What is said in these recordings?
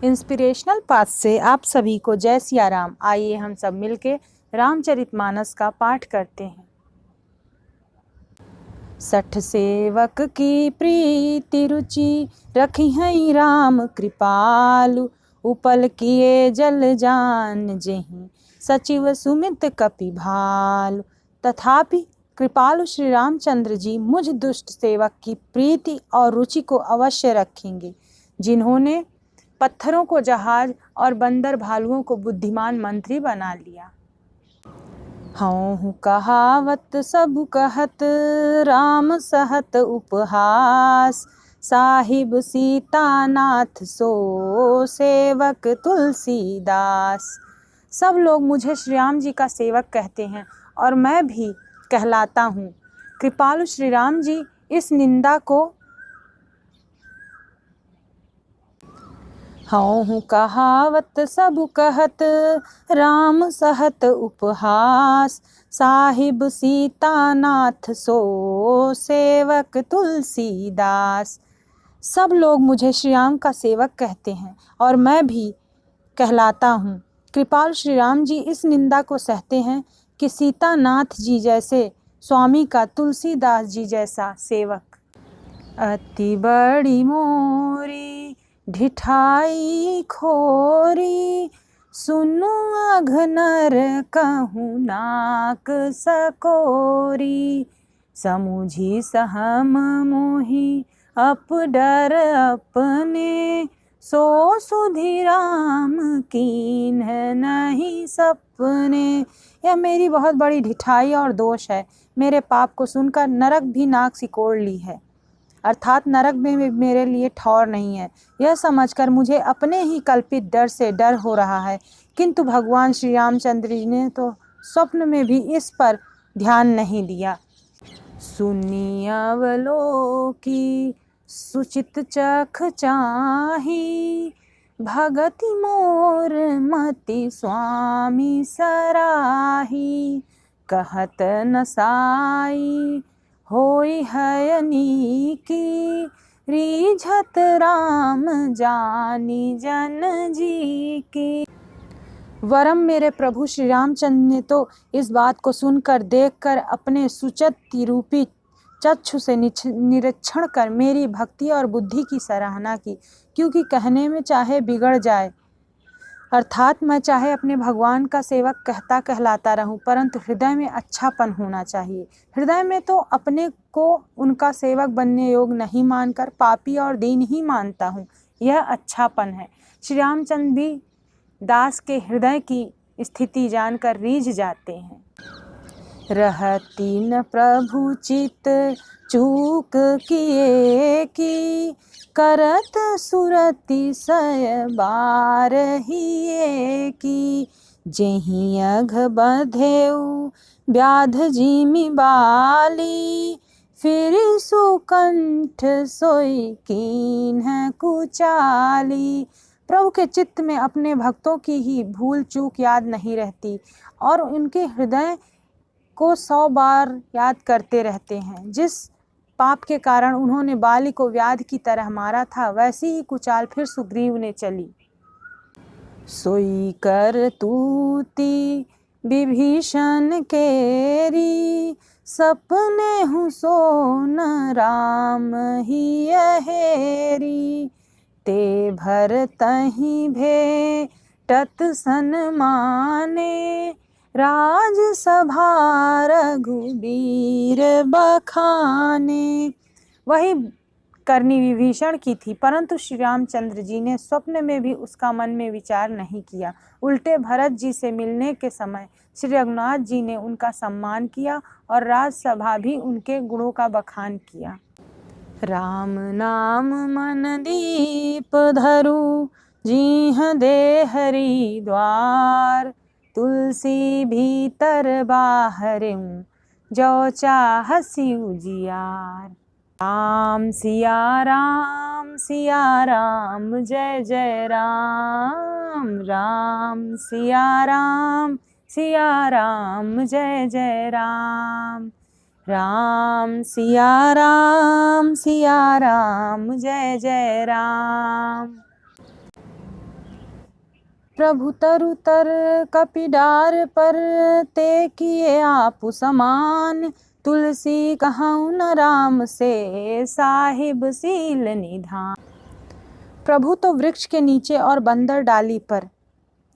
Inspirational path से आप सभी को जय सिया राम। आइए हम सब मिलके रामचरितमानस का पाठ करते हैं। 60 सेवक की प्रीति रुचि रखी है राम कृपालु। उपल किए जल जान जेहि सचिव सुमित कपि भालु। तथापि कृपालु श्री रामचंद्र जी मुझ दुष्ट सेवक की प्रीति और रुचि को अवश्य रखेंगे, जिन्होंने पत्थरों को जहाज और बंदर भालुओं को बुद्धिमान मंत्री बना लिया। हऊँ कहावत सब कहत राम सहत उपहास। साहिब सीतानाथ सो सेवक तुलसीदास। सब लोग मुझे श्री राम जी का सेवक कहते हैं और मैं भी कहलाता हूँ। कृपालु श्री राम जी इस निंदा को हऊँ कहावत सब कहत राम सहत उपहास। साहिब सीतानाथ सो सेवक तुलसीदास। सब लोग मुझे श्री राम का सेवक कहते हैं और मैं भी कहलाता हूँ। कृपाल श्री राम जी इस निंदा को सहते हैं कि सीतानाथ जी जैसे स्वामी का तुलसीदास जी जैसा सेवक। अति बड़ी मोरी ढिठाई खोरी, सुनु अघनर कहूँ नाक सकोरी। समुझी सहम मोहि अप डर अपने, सो सुधि राम कीन्ह नहीं सपने। यह मेरी बहुत बड़ी ढिठाई और दोष है। मेरे पाप को सुनकर नरक भी नाक सिकोड़ ली है, अर्थात नरक में मेरे लिए ठौर नहीं है। यह समझकर मुझे अपने ही कल्पित डर से डर हो रहा है, किंतु भगवान श्री रामचंद्र जी ने तो स्वप्न में भी इस पर ध्यान नहीं दिया। सुनी अवलोकी सुचित चख चाही, भगति मोर मति स्वामी सराही। कहत न साई होई हयनी की, रीझत राम जानी जन जी की। वरम मेरे प्रभु श्री रामचंद्र ने तो इस बात को सुनकर देखकर अपने सुचति रूपी चक्षु से निरीक्षण कर मेरी भक्ति और बुद्धि की सराहना की, क्योंकि कहने में चाहे बिगड़ जाए, अर्थात मैं चाहे अपने भगवान का सेवक कहलाता रहूं, परंतु हृदय में अच्छापन होना चाहिए। हृदय में तो अपने को उनका सेवक बनने योग्य नहीं मानकर पापी और दीन ही मानता हूँ। यह अच्छापन है। श्री रामचंद्र भी दास के हृदय की स्थिति जानकर रीझ जाते हैं। रहती न प्रभु चित चूक किए की, करत सुरति सय बार हिये की। जेहि अघ बधेउ व्याध जिमि बाली, फिर सुकंठ सोई कीन्ह कुचाली। प्रभु के चित्त में अपने भक्तों की ही भूल चूक याद नहीं रहती और उनके हृदय को 100 बार याद करते रहते हैं। जिस पाप के कारण उन्होंने बाली को व्याध की तरह मारा था, वैसी ही कुचाल फिर सुग्रीव ने चली। सोई कर तूती विभीषण केरी, सपने हूँ सोन राम ही अहेरी। ते भर तहि भेटत सन्माने, राजसभा रघुबीर बखाने। वही करनी विभीषण की थी, परंतु श्री रामचंद्र जी ने स्वप्न में भी उसका मन में विचार नहीं किया। उल्टे भरत जी से मिलने के समय श्री रघुनाथ जी ने उनका सम्मान किया और राजसभा भी उनके गुणों का बखान किया। राम नाम मन दीप धरु, जीह दे हरि द्वार। तुलसी भीतर बाहरऊँ, जो चाहसि उजियार। राम सिया राम जय जय राम। राम सिया राम जय जय राम। राम सिया राम जय जय राम। प्रभु तरुतर कपिडार पर, ते किए आप समान। तुलसी कहूँ न राम से, साहिब सील निधान। प्रभु तो वृक्ष के नीचे और बंदर डाली पर,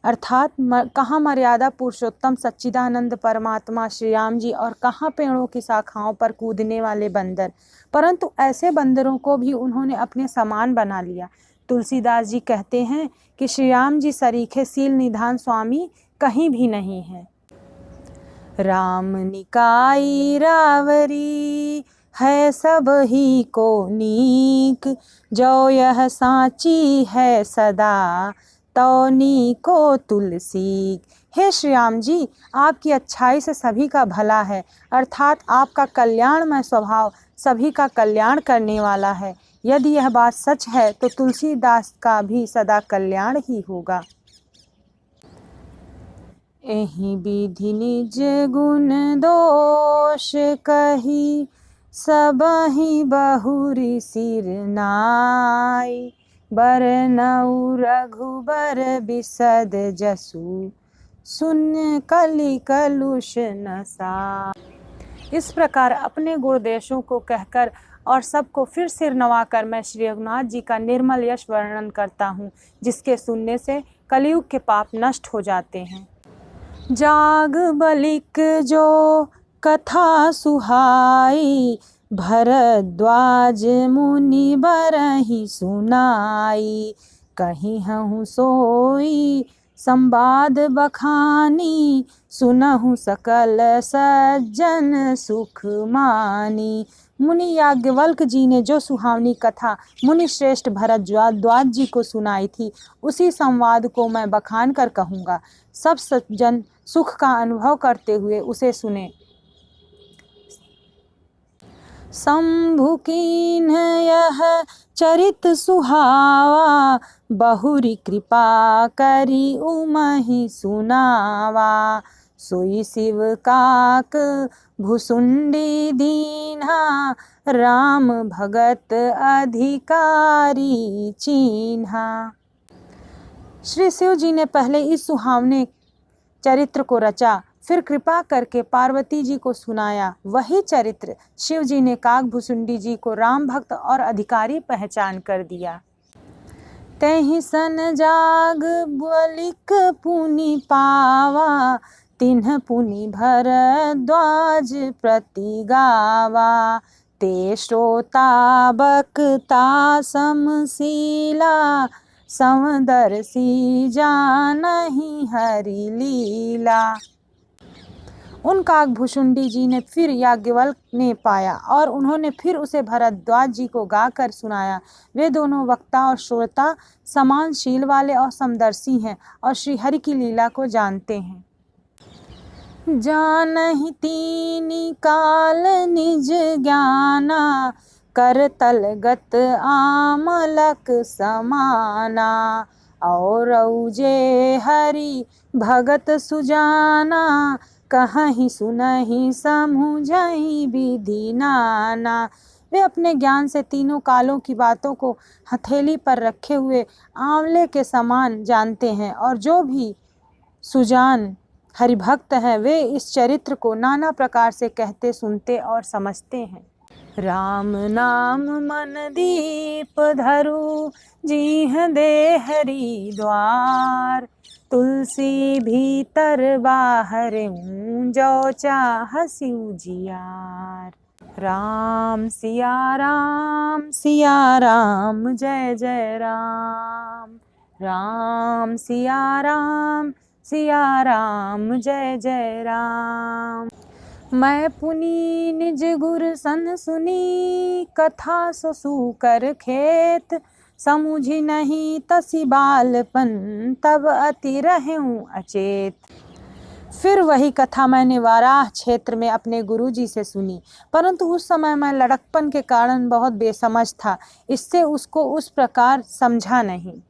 अर्थात कहाँ मर्यादा पुरुषोत्तम सच्चिदानंद परमात्मा श्री राम जी और कहाँ पेड़ों की शाखाओं पर कूदने वाले बंदर, परंतु ऐसे बंदरों को भी उन्होंने अपने समान बना लिया। तुलसीदास जी कहते हैं कि श्री राम जी सरीखे सील निधान स्वामी कहीं भी नहीं है। राम निकाई रावरी, है सब ही को नीक। जो यह साची है सदा, तौनी को तुलसी। हे श्री राम जी, आपकी अच्छाई से सभी का भला है, अर्थात आपका कल्याणमय स्वभाव सभी का कल्याण करने वाला है। यदि यह बात सच है तो तुलसीदास का भी सदा कल्याण ही होगा। एहि विधि निज गुण दोष कही, सबहि बहुरी सिर नाई। बरनउँ रघुबर बिसद जसु, सुन कलि कलुष नसा। इस प्रकार अपने गुणदेशों को कहकर और सबको फिर सिर नवाकर मैं श्री रघुनाथ जी का निर्मल यश वर्णन करता हूँ, जिसके सुनने से कलयुग के पाप नष्ट हो जाते हैं। जाग बलिक जो कथा सुहाई, भरद्वाज मुनि बरहि सुनाई। कहीं हूँ सोई संवाद बखानी, सुनहु सकल सज्जन सुख मानी। मुनि याज्ञवल्क जी ने जो सुहावनी कथा मुनि श्रेष्ठ भरद्वाज जी को सुनाई थी, उसी संवाद को मैं बखान कर कहूँगा। सब सज्जन सुख का अनुभव करते हुए उसे सुने। शंभु कीन्ह यह चरित सुहावा, बहुरी कृपा करी उमहि सुनावा। सोई शिव काक भुसुंडी दीन्हा, राम भगत अधिकारी चीन्हा। श्री शिव जी ने पहले इस सुहावने चरित्र को रचा, फिर कृपा करके पार्वती जी को सुनाया। वही चरित्र शिव जी ने काक भुसुंडी जी को राम भक्त और अधिकारी पहचान कर दिया। तेहि सन जाग बलिक पुनि पावा, तिन्ह पुनि भरद्वाज प्रति गावा। ते श्रोता बक्ता समशीला, समदर्शी जानहि हरि लीला। उन काकभुसुंडी जी ने फिर याज्ञवल्क ने पाया और उन्होंने फिर उसे भरद्वाज जी को गाकर सुनाया। वे दोनों वक्ता और श्रोता समान शील वाले और समदर्शी हैं और श्री हरि की लीला को जानते हैं। जानहि तीनि काल निज ज्ञाना, करतल गत आमलक समाना। और जे हरि भगत सुजाना, कहहि सुनहि समुझहि विधि नाना। वे अपने ज्ञान से तीनों कालों की बातों को हथेली पर रखे हुए आंवले के समान जानते हैं, और जो भी सुजान हरिभक्त हैं वे इस चरित्र को नाना प्रकार से कहते, सुनते और समझते हैं। राम नाम मन दीप धरु, जीह दे हरि द्वार। तुलसी भीतर बाहर, जो चाह सिउ जियार। राम सिया राम जय जय राम। राम सिया राम जय जय राम। मैं पुनि निज गुर सन सुनी, कथा ससु कर खेत। समुझी नहीं तसी बालपन, तब अति रहूं अचेत। फिर वही कथा मैंने वाराह क्षेत्र में अपने गुरुजी से सुनी, परंतु उस समय मैं लड़कपन के कारण बहुत बेसमझ था, इससे उसको उस प्रकार समझा नहीं।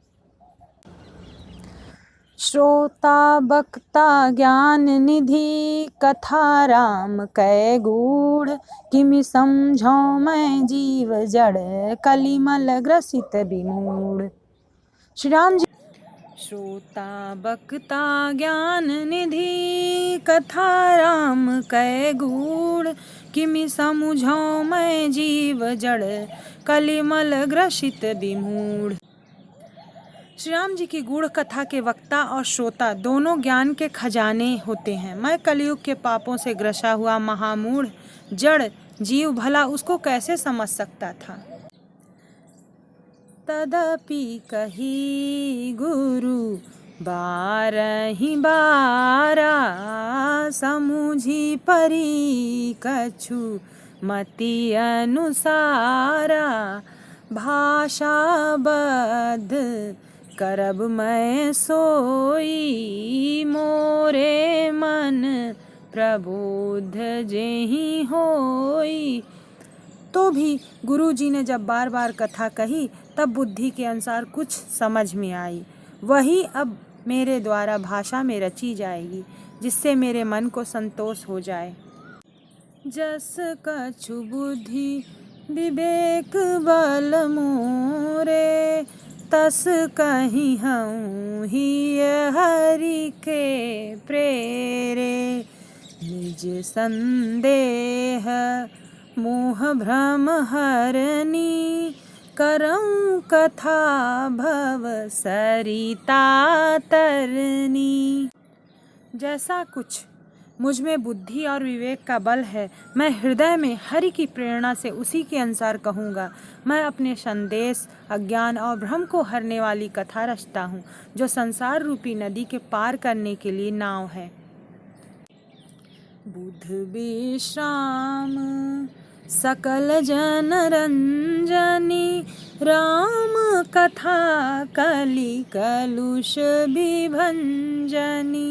श्रोता बक्ता ज्ञान निधि, कथा राम कै गूढ़। किमि समझौ मैं जीव जड़, कलिमल ग्रसित विमूढ़। श्रोता बक्ता ज्ञान निधि, कथा राम कै गूढ़, किमि समुझौ मैं जीव जड़, कलिमल ग्रसित विमूढ़। श्री राम जी की गूढ़ कथा के वक्ता और श्रोता दोनों ज्ञान के खजाने होते हैं। मैं कलयुग के पापों से ग्रसा हुआ महामूढ़ जड़ जीव भला उसको कैसे समझ सकता था। तदपि कही गुरु बारहि बारा, समुझी परी कछु मति अनुसारा, भाषा बद्ध करब मैं सोई, मोरे मन प्रबोध जेहि होई। तो भी गुरुजी ने जब बार बार कथा कही तब बुद्धि के अनुसार कुछ समझ में आई, वही अब मेरे द्वारा भाषा में रची जाएगी, जिससे मेरे मन को संतोष हो जाए। जस कछु बुद्धि विवेक बल मोरे, तस कहीं हूँ ही हरि के प्रेरे, निज संदेह मोह भ्रम हरनी, करऊँ कथा भव सरिता तरनी। जैसा कुछ मुझ में बुद्धि और विवेक का बल है, मैं हृदय में हरि की प्रेरणा से उसी के अनुसार कहूँगा। मैं अपने संदेश अज्ञान और भ्रम को हरने वाली कथा रचता हूँ, जो संसार रूपी नदी के पार करने के लिए नाव है। बुध विश्राम सकल जन रंजनी, राम कथा कलि कलुष विभंजनी,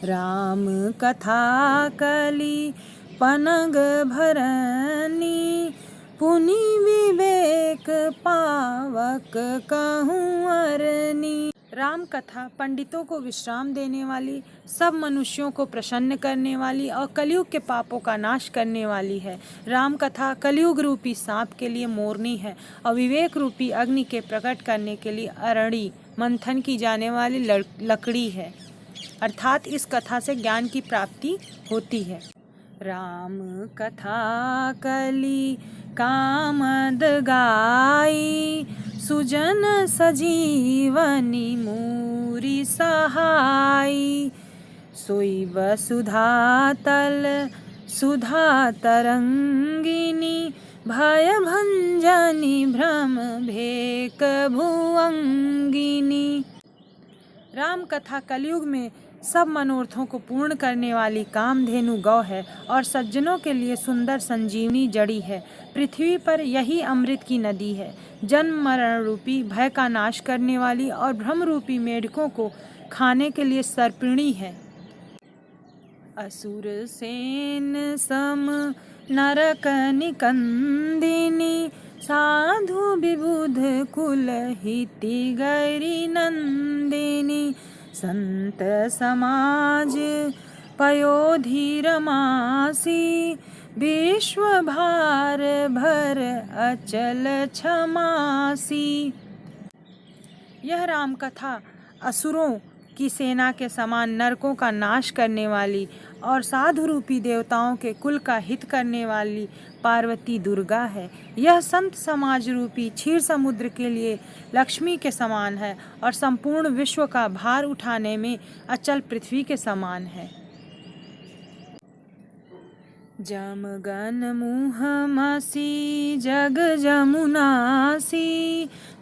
राम कथा कलि पनग भरनी, पुनि विवेक पावक कहूँ अरनी। राम कथा पंडितों को विश्राम देने वाली, सब मनुष्यों को प्रसन्न करने वाली और कलयुग के पापों का नाश करने वाली है। राम कथा कलयुग रूपी सांप के लिए मोरनी है और विवेक रूपी अग्नि के प्रकट करने के लिए अरणी मंथन की जाने वाली लकड़ी है। अर्थात इस कथा से ज्ञान की प्राप्ति होती है। राम कथा कलि कामद गाई, सुजन सजीवनी मूरी सहाई, सोई वसुधा तल सुधा तरंगिनी, भय भंजनी भ्रम भेक भुअंगिनी। राम कथा कलयुग में सब मनोरथों को पूर्ण करने वाली कामधेनु गौ है और सज्जनों के लिए सुंदर संजीवनी जड़ी है। पृथ्वी पर यही अमृत की नदी है, जन्म मरण रूपी भय का नाश करने वाली और भ्रम रूपी मेढकों को खाने के लिए सर्पिणी है। असुर सेन सम नरक निकंदिनी, साधु विबुध कुल हिति गैरी नंदिनी, संत समाज पयोधि रमासी, विश्व भार भर अचल क्षमासी। यह राम कथा असुरों की सेना के समान नरकों का नाश करने वाली और साधु रूपी देवताओं के कुल का हित करने वाली पार्वती दुर्गा है। यह संत समाज रूपी क्षीर समुद्र के लिए लक्ष्मी के समान है और संपूर्ण विश्व का भार उठाने में अचल पृथ्वी के समान है। जमगन मुहमसी जग जमुनासी,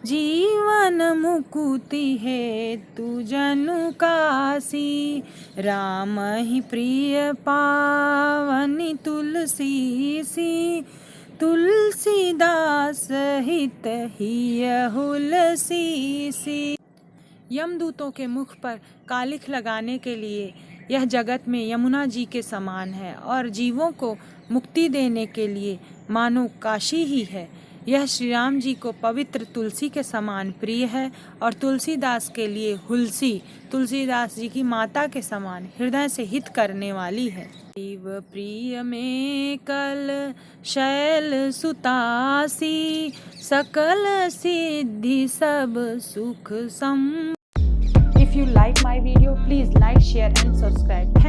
जीवन मुकुति हेतु जनु कासी, राम ही प्रिय पावनी तुलसी सी, तुलसीदास हित ही हुलसी सी। यमदूतों के मुख पर कालिख लगाने के लिए यह जगत में यमुना जी के समान है और जीवों को मुक्ति देने के लिए मानो काशी ही है। यह श्री राम जी को पवित्र तुलसी के समान प्रिय है और तुलसीदास के लिए हुलसी तुलसीदास जी की माता के समान हृदय से हित करने वाली है। शिव प्रिय में कल शैल सुतासी, सकल सिद्धि सब सुख सम। If you like my video, please like, share and subscribe.